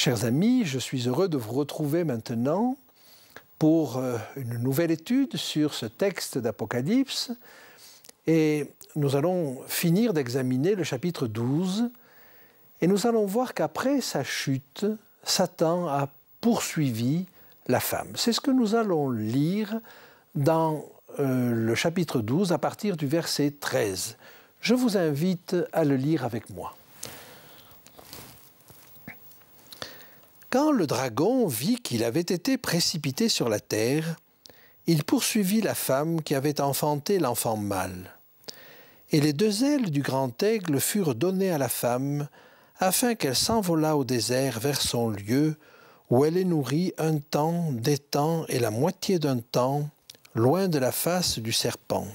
Chers amis, je suis heureux de vous retrouver maintenant pour une nouvelle étude sur ce texte d'Apocalypse. Et nous allons finir d'examiner le chapitre 12 et nous allons voir qu'après sa chute, Satan a poursuivi la femme. C'est ce que nous allons lire dans le chapitre 12 à partir du verset 13. Je vous invite à le lire avec moi. Quand le dragon vit qu'il avait été précipité sur la terre, il poursuivit la femme qui avait enfanté l'enfant mâle. Et les deux ailes du grand aigle furent données à la femme, afin qu'elle s'envolât au désert vers son lieu, où elle est nourrie un temps, des temps et la moitié d'un temps, loin de la face du serpent.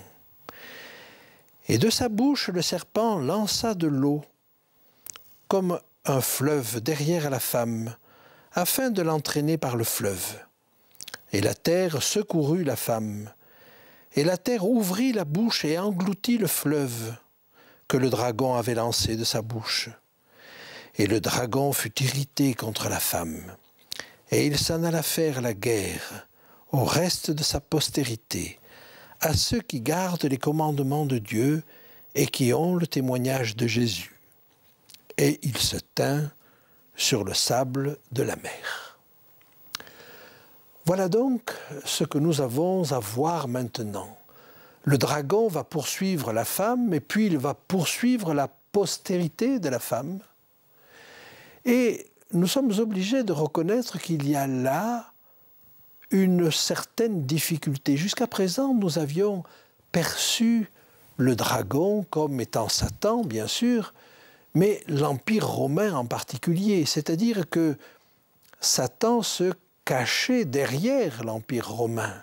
Et de sa bouche le serpent lança de l'eau, comme un fleuve derrière la femme, afin de l'entraîner par le fleuve. Et la terre secourut la femme. Et la terre ouvrit la bouche et engloutit le fleuve que le dragon avait lancé de sa bouche. Et le dragon fut irrité contre la femme. Et il s'en alla faire la guerre au reste de sa postérité, à ceux qui gardent les commandements de Dieu et qui ont le témoignage de Jésus. Et il se tint sur le sable de la mer. Voilà donc ce que nous avons à voir maintenant. Le dragon va poursuivre la femme, et puis il va poursuivre la postérité de la femme. Et nous sommes obligés de reconnaître qu'il y a là une certaine difficulté. Jusqu'à présent, nous avions perçu le dragon comme étant Satan, bien sûr, mais l'Empire romain en particulier, c'est-à-dire que Satan se cachait derrière l'Empire romain.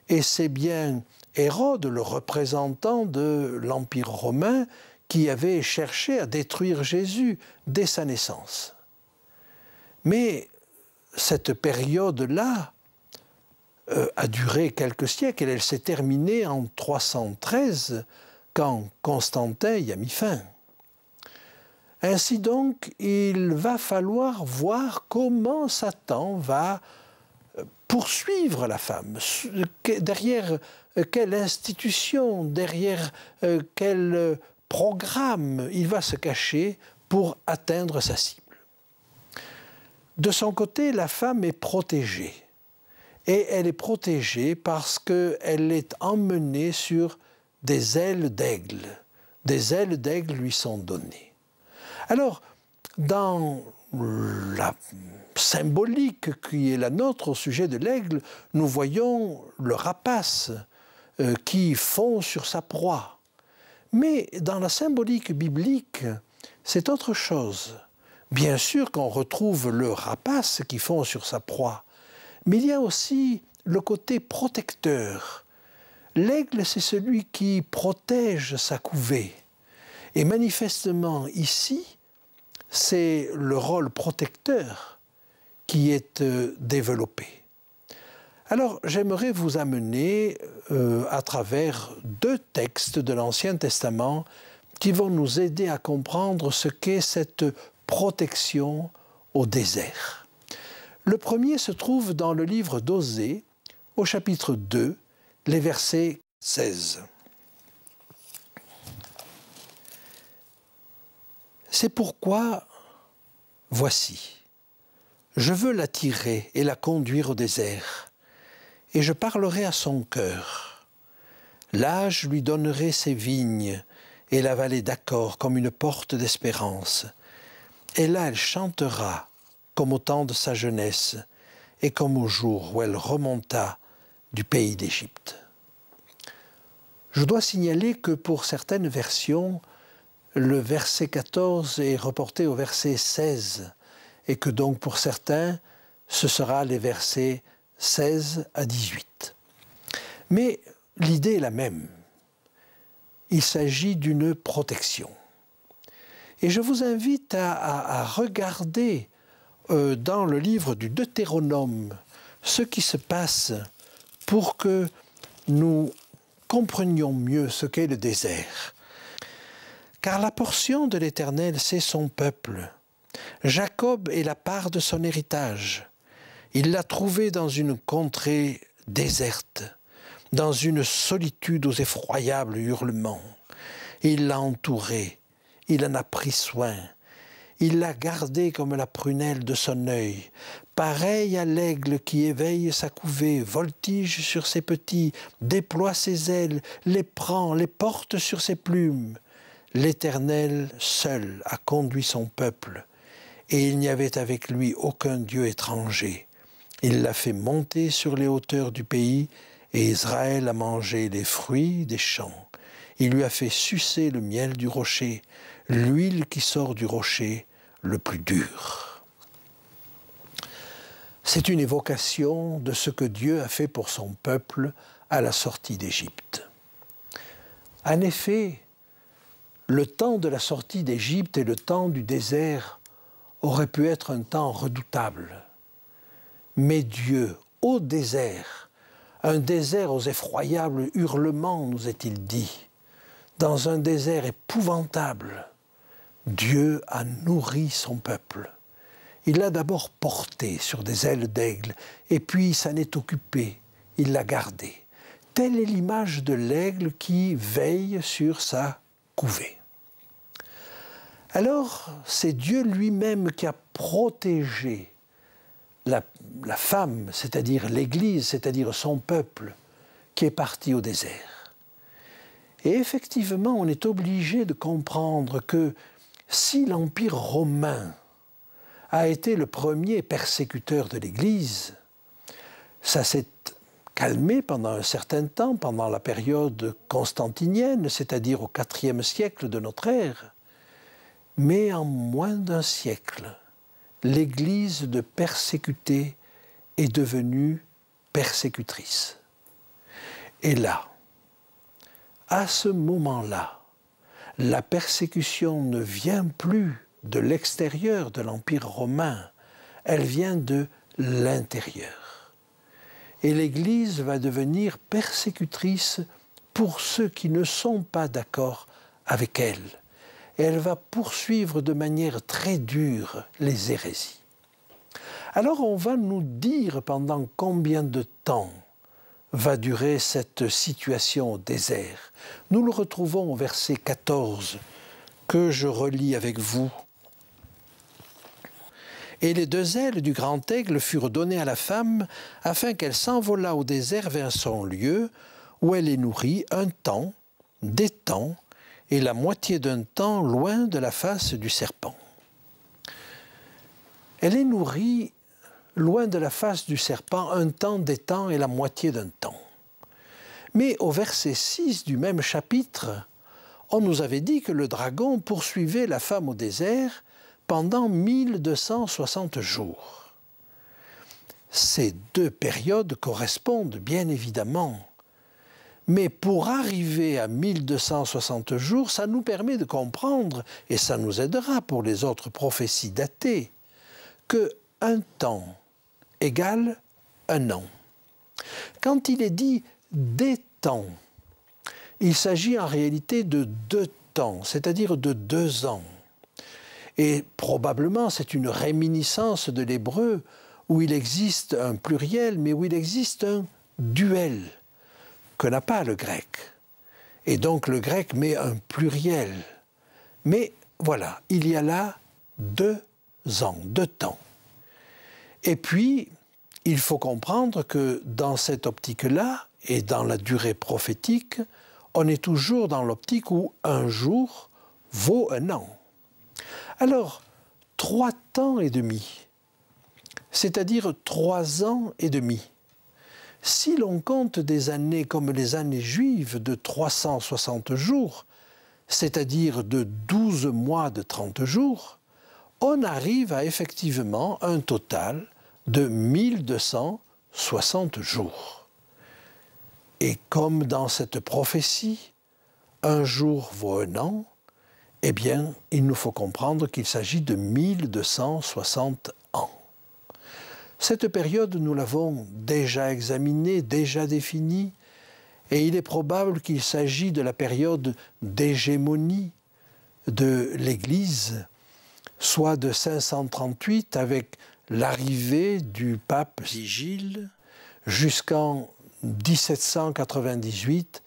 Et c'est bien Hérode, le représentant de l'Empire romain, qui avait cherché à détruire Jésus dès sa naissance. Mais cette période-là a duré quelques siècles et elle s'est terminée en 313, quand Constantin y a mis fin. Ainsi donc, il va falloir voir comment Satan va poursuivre la femme, derrière quelle institution, derrière quel programme il va se cacher pour atteindre sa cible. De son côté, la femme est protégée. Et elle est protégée parce qu'elle est emmenée sur des ailes d'aigle. Des ailes d'aigle lui sont données. Alors, dans la symbolique qui est la nôtre au sujet de l'aigle, nous voyons le rapace qui fond sur sa proie. Mais dans la symbolique biblique, c'est autre chose. Bien sûr qu'on retrouve le rapace qui fond sur sa proie, mais il y a aussi le côté protecteur. L'aigle, c'est celui qui protège sa couvée. Et manifestement, ici, c'est le rôle protecteur qui est développé. Alors, j'aimerais vous amener à travers deux textes de l'Ancien Testament qui vont nous aider à comprendre ce qu'est cette protection au désert. Le premier se trouve dans le livre d'Osée, au chapitre 2, les versets 16. C'est pourquoi, voici, je veux l'attirer et la conduire au désert, et je parlerai à son cœur. Là, je lui donnerai ses vignes et la vallée d'Accord comme une porte d'espérance. Et là, elle chantera comme au temps de sa jeunesse et comme au jour où elle remonta du pays d'Égypte. Je dois signaler que pour certaines versions, le verset 14 est reporté au verset 16 et que donc pour certains, ce sera les versets 16 à 18. Mais l'idée est la même. Il s'agit d'une protection. Et je vous invite à regarder dans le livre du Deutéronome ce qui se passe pour que nous comprenions mieux ce qu'est le désert. Car la portion de l'Éternel, c'est son peuple. Jacob est la part de son héritage. Il l'a trouvé dans une contrée déserte, dans une solitude aux effroyables hurlements. Il l'a entouré, il en a pris soin. Il l'a gardé comme la prunelle de son œil, pareil à l'aigle qui éveille sa couvée, voltige sur ses petits, déploie ses ailes, les prend, les porte sur ses plumes. L'Éternel seul a conduit son peuple, et il n'y avait avec lui aucun Dieu étranger. Il l'a fait monter sur les hauteurs du pays, et Israël a mangé les fruits des champs. Il lui a fait sucer le miel du rocher, l'huile qui sort du rocher, le plus dur. C'est une évocation de ce que Dieu a fait pour son peuple à la sortie d'Égypte. En effet, le temps de la sortie d'Égypte et le temps du désert auraient pu être un temps redoutable. Mais Dieu, au désert, un désert aux effroyables hurlements, nous est-il dit, dans un désert épouvantable, Dieu a nourri son peuple. Il l'a d'abord porté sur des ailes d'aigle, et puis s'en est occupé, il l'a gardé. Telle est l'image de l'aigle qui veille sur sa couvée. Alors, c'est Dieu lui-même qui a protégé la femme, c'est-à-dire l'Église, c'est-à-dire son peuple, qui est parti au désert. Et effectivement, on est obligé de comprendre que si l'Empire romain a été le premier persécuteur de l'Église, ça s'est calmé pendant un certain temps, pendant la période constantinienne, c'est-à-dire au IVe siècle de notre ère, mais en moins d'un siècle, l'Église de persécuter est devenue persécutrice. Et là, à ce moment-là, la persécution ne vient plus de l'extérieur de l'Empire romain, elle vient de l'intérieur. Et l'Église va devenir persécutrice pour ceux qui ne sont pas d'accord avec elle. Et elle va poursuivre de manière très dure les hérésies. Alors on va nous dire pendant combien de temps va durer cette situation au désert. Nous le retrouvons au verset 14 que je relis avec vous. Et les deux ailes du grand aigle furent données à la femme afin qu'elle s'envolât au désert vers son lieu où elle est nourrie un temps, des temps, et la moitié d'un temps loin de la face du serpent. Elle est nourrie loin de la face du serpent un temps, des temps et la moitié d'un temps. Mais au verset 6 du même chapitre, on nous avait dit que le dragon poursuivait la femme au désert pendant 1260 jours. Ces deux périodes correspondent bien évidemment. Mais pour arriver à 1260 jours, ça nous permet de comprendre, et ça nous aidera pour les autres prophéties datées, qu'un temps égale un an. Quand il est dit des temps, il s'agit en réalité de deux temps, c'est-à-dire de 2 ans. Et probablement c'est une réminiscence de l'hébreu où il existe un pluriel, mais où il existe un duel que n'a pas le grec. Et donc le grec met un pluriel. Mais voilà, il y a là 2 ans, 2 temps. Et puis, il faut comprendre que dans cette optique-là, et dans la durée prophétique, on est toujours dans l'optique où un jour vaut un an. Alors, 3 temps et demi, c'est-à-dire 3 ans et demi. Si l'on compte des années comme les années juives de 360 jours, c'est-à-dire de 12 mois de 30 jours, on arrive à effectivement un total de 1260 jours. Et comme dans cette prophétie, un jour vaut un an, eh bien, il nous faut comprendre qu'il s'agit de 1260 ans. Cette période, nous l'avons déjà examinée, déjà définie, et il est probable qu'il s'agit de la période d'hégémonie de l'Église, soit de 538 avec l'arrivée du pape Sigille jusqu'en 1798,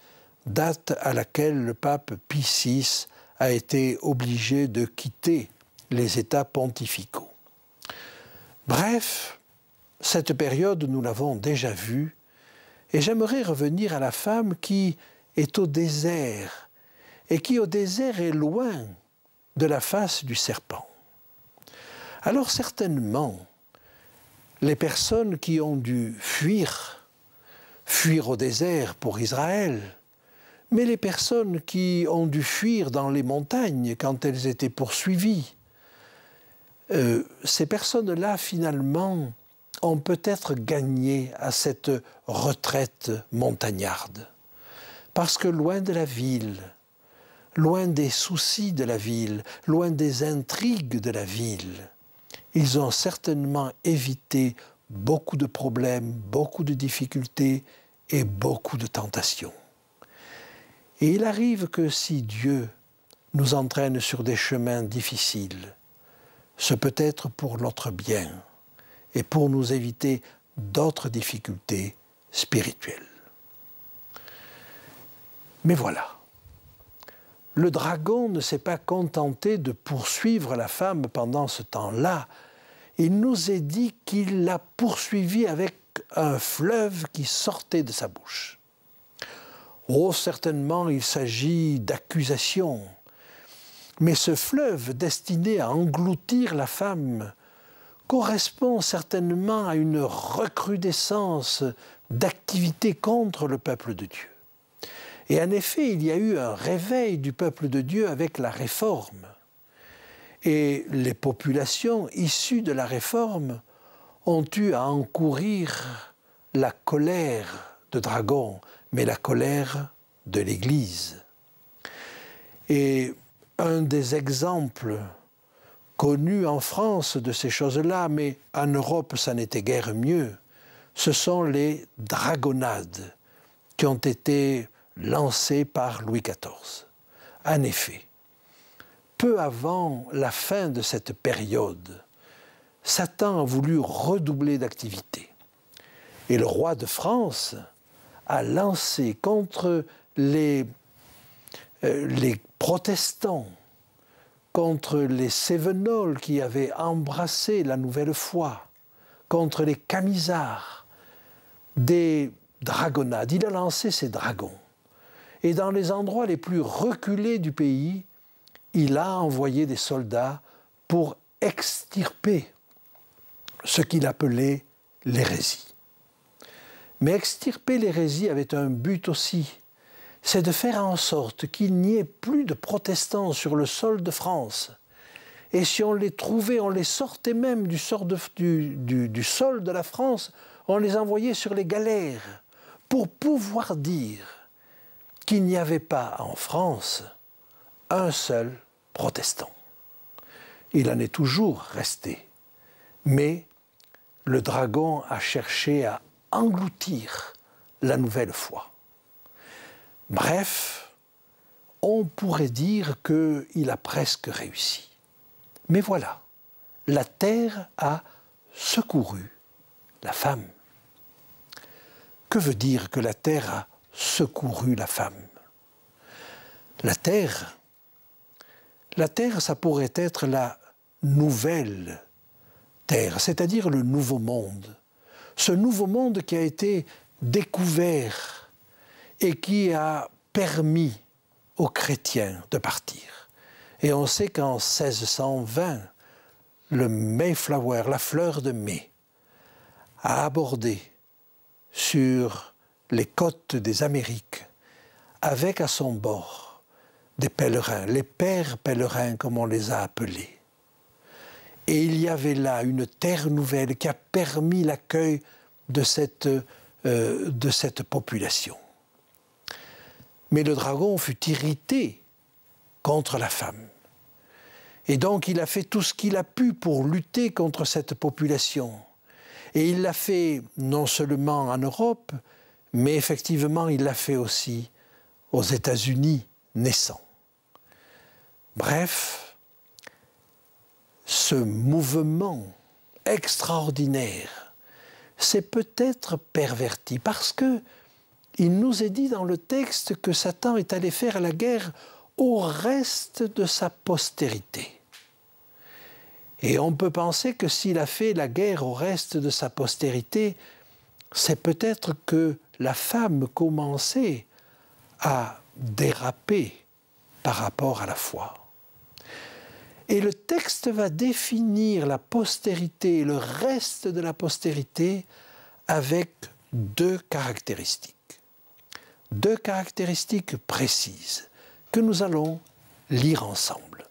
date à laquelle le pape Pie VI a été obligé de quitter les États pontificaux. Bref, cette période, nous l'avons déjà vue, et j'aimerais revenir à la femme qui est au désert, et qui au désert est loin de la face du serpent. Alors certainement, les personnes qui ont dû fuir au désert pour Israël, mais les personnes qui ont dû fuir dans les montagnes quand elles étaient poursuivies, ces personnes-là, finalement, ont peut-être gagné à cette retraite montagnarde. Parce que loin de la ville, loin des soucis de la ville, loin des intrigues de la ville, ils ont certainement évité beaucoup de problèmes, beaucoup de difficultés et beaucoup de tentations. Et il arrive que si Dieu nous entraîne sur des chemins difficiles, ce peut être pour notre bien et pour nous éviter d'autres difficultés spirituelles. Mais voilà, le dragon ne s'est pas contenté de poursuivre la femme pendant ce temps-là. Il nous est dit qu'il l'a poursuivie avec un fleuve qui sortait de sa bouche. Oh, certainement, il s'agit d'accusations. Mais ce fleuve destiné à engloutir la femme correspond certainement à une recrudescence d'activité contre le peuple de Dieu. Et en effet, il y a eu un réveil du peuple de Dieu avec la Réforme. Et les populations issues de la Réforme ont eu à encourir la colère de Dragon, mais la colère de l'Église. Et un des exemples connus en France de ces choses-là, mais en Europe ça n'était guère mieux, ce sont les dragonnades qui ont été lancées par Louis XIV. En effet, peu avant la fin de cette période, Satan a voulu redoubler d'activité. Et le roi de France a lancé contre les protestants, contre les Cévenols qui avaient embrassé la nouvelle foi, contre les Camisards, des dragonnades. Il a lancé ces dragons. Et dans les endroits les plus reculés du pays, il a envoyé des soldats pour extirper ce qu'il appelait l'hérésie. Mais extirper l'hérésie avait un but aussi, c'est de faire en sorte qu'il n'y ait plus de protestants sur le sol de France. Et si on les trouvait, on les sortait même du sol de la France, on les envoyait sur les galères pour pouvoir dire qu'il n'y avait pas en France un seul protestant. Il en est toujours resté. Mais le dragon a cherché à engloutir la nouvelle foi. Bref, on pourrait dire qu'il a presque réussi. Mais voilà, la terre a secouru la femme. Que veut dire que la terre a secouru la femme? La terre, ça pourrait être la nouvelle terre, c'est-à-dire le nouveau monde. Ce nouveau monde qui a été découvert et qui a permis aux chrétiens de partir. Et on sait qu'en 1620, le Mayflower, la fleur de mai, a abordé sur les côtes des Amériques avec à son bord des pèlerins, les pères pèlerins comme on les a appelés. Et il y avait là une terre nouvelle qui a permis l'accueil de cette population. Mais le dragon fut irrité contre la femme. Et donc il a fait tout ce qu'il a pu pour lutter contre cette population. Et il l'a fait non seulement en Europe, mais effectivement il l'a fait aussi aux États-Unis naissants. Bref, ce mouvement extraordinaire s'est peut-être perverti parce que il nous est dit dans le texte que Satan est allé faire la guerre au reste de sa postérité. Et on peut penser que s'il a fait la guerre au reste de sa postérité, c'est peut-être que la femme commençait à déraper par rapport à la foi. Et le texte va définir la postérité, le reste de la postérité, avec deux caractéristiques. Deux caractéristiques précises que nous allons lire ensemble.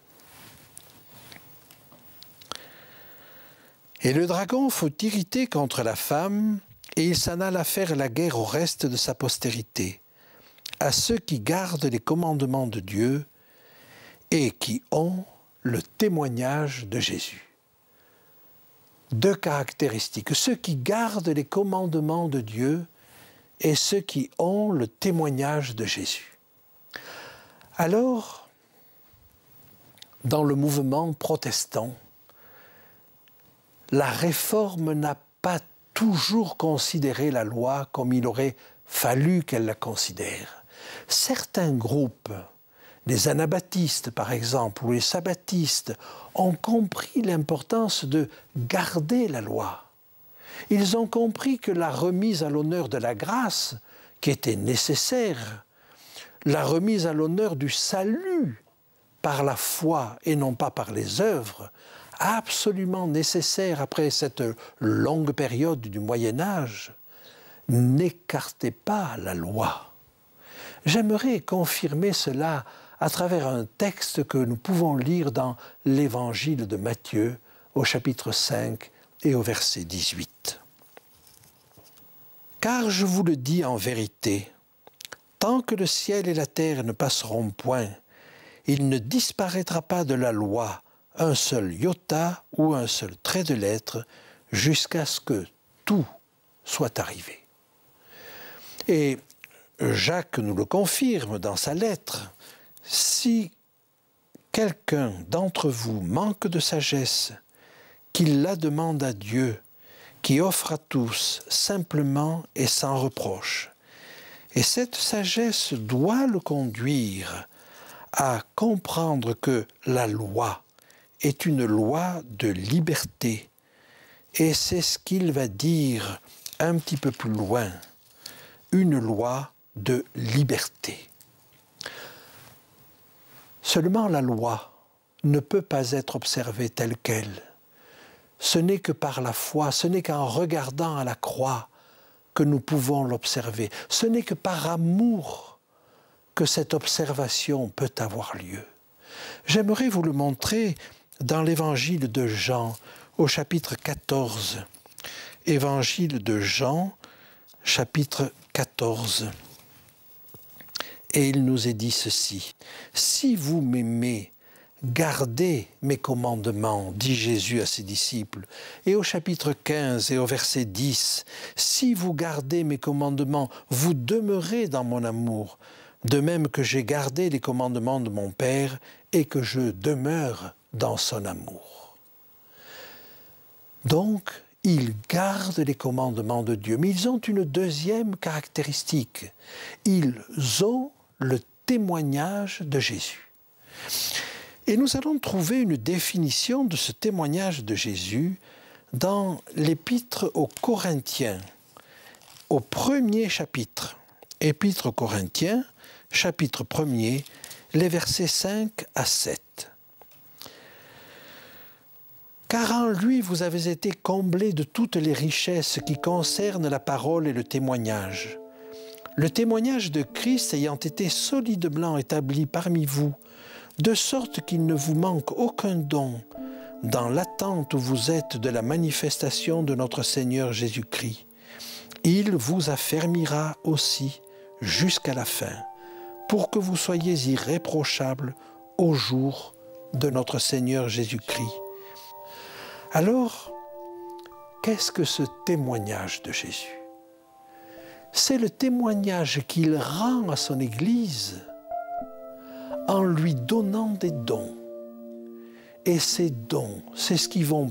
Et le dragon fut irrité contre la femme, et il s'en alla faire la guerre au reste de sa postérité, à ceux qui gardent les commandements de Dieu et qui ont le témoignage de Jésus. Deux caractéristiques, ceux qui gardent les commandements de Dieu et ceux qui ont le témoignage de Jésus. Alors, dans le mouvement protestant, la réforme n'a pas toujours considéré la loi comme il aurait fallu qu'elle la considère. Certains groupes, les anabaptistes par exemple, ou les sabbatistes, ont compris l'importance de garder la loi. Ils ont compris que la remise à l'honneur de la grâce, qui était nécessaire, la remise à l'honneur du salut par la foi et non pas par les œuvres, absolument nécessaire après cette longue période du Moyen-Âge, n'écartait pas la loi. J'aimerais confirmer cela à travers un texte que nous pouvons lire dans l'Évangile de Matthieu, au chapitre 5 et au verset 18. « Car je vous le dis en vérité, tant que le ciel et la terre ne passeront point, il ne disparaîtra pas de la loi un seul iota ou un seul trait de lettre jusqu'à ce que tout soit arrivé. » Et Jacques nous le confirme dans sa lettre. Si quelqu'un d'entre vous manque de sagesse, qu'il la demande à Dieu, qui offre à tous simplement et sans reproche. Et cette sagesse doit le conduire à comprendre que la loi est une loi de liberté. Et c'est ce qu'il va dire un petit peu plus loin, une loi de liberté. Seulement la loi ne peut pas être observée telle qu'elle. Ce n'est que par la foi, ce n'est qu'en regardant à la croix que nous pouvons l'observer. Ce n'est que par amour que cette observation peut avoir lieu. J'aimerais vous le montrer dans l'Évangile de Jean, au chapitre 14. Évangile de Jean, chapitre 14. Et il nous est dit ceci, « Si vous m'aimez, gardez mes commandements, dit Jésus à ses disciples. » Et au chapitre 15 et au verset 10, « Si vous gardez mes commandements, vous demeurez dans mon amour, de même que j'ai gardé les commandements de mon Père et que je demeure dans son amour. » Donc, ils gardent les commandements de Dieu, mais ils ont une deuxième caractéristique. Ils ont le témoignage de Jésus. Et nous allons trouver une définition de ce témoignage de Jésus dans l'Épître aux Corinthiens, au premier chapitre. Épître aux Corinthiens, chapitre 1er, les versets 5 à 7. « Car en lui vous avez été comblés de toutes les richesses qui concernent la parole et le témoignage. Le témoignage de Christ ayant été solidement établi parmi vous, de sorte qu'il ne vous manque aucun don dans l'attente où vous êtes de la manifestation de notre Seigneur Jésus-Christ. Il vous affermira aussi jusqu'à la fin, pour que vous soyez irréprochables au jour de notre Seigneur Jésus-Christ. » Alors, qu'est-ce que ce témoignage de Jésus? C'est le témoignage qu'il rend à son Église en lui donnant des dons Et ces dons, c'est ce qui va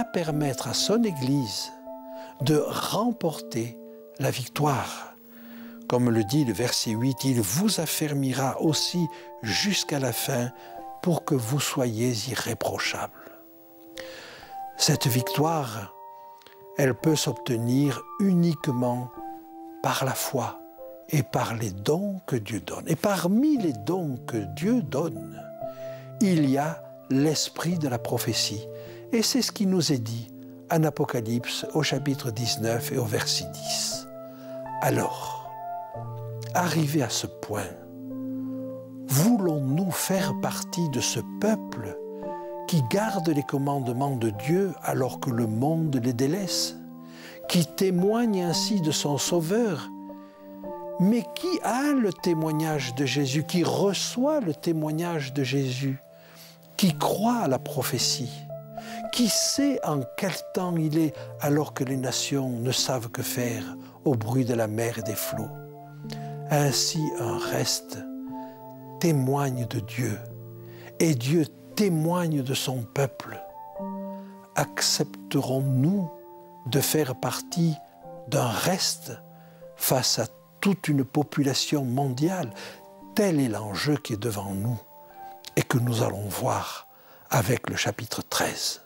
permettre à son Église de remporter la victoire. Comme le dit le verset 8, « Il vous affermira aussi jusqu'à la fin pour que vous soyez irréprochables. » Cette victoire, elle peut s'obtenir uniquement par la foi et par les dons que Dieu donne. Et parmi les dons que Dieu donne, il y a l'esprit de la prophétie. Et c'est ce qui nous est dit en Apocalypse au chapitre 19 et au verset 10. Alors, arrivé à ce point, voulons-nous faire partie de ce peuple qui garde les commandements de Dieu alors que le monde les délaisse, qui témoigne ainsi de son Sauveur, mais qui a le témoignage de Jésus, qui reçoit le témoignage de Jésus, qui croit à la prophétie, qui sait en quel temps il est alors que les nations ne savent que faire au bruit de la mer et des flots. Ainsi un reste témoigne de Dieu et Dieu témoigne de son peuple. Accepterons-nous de faire partie d'un reste face à toute une population mondiale? Tel est l'enjeu qui est devant nous et que nous allons voir avec le chapitre 13.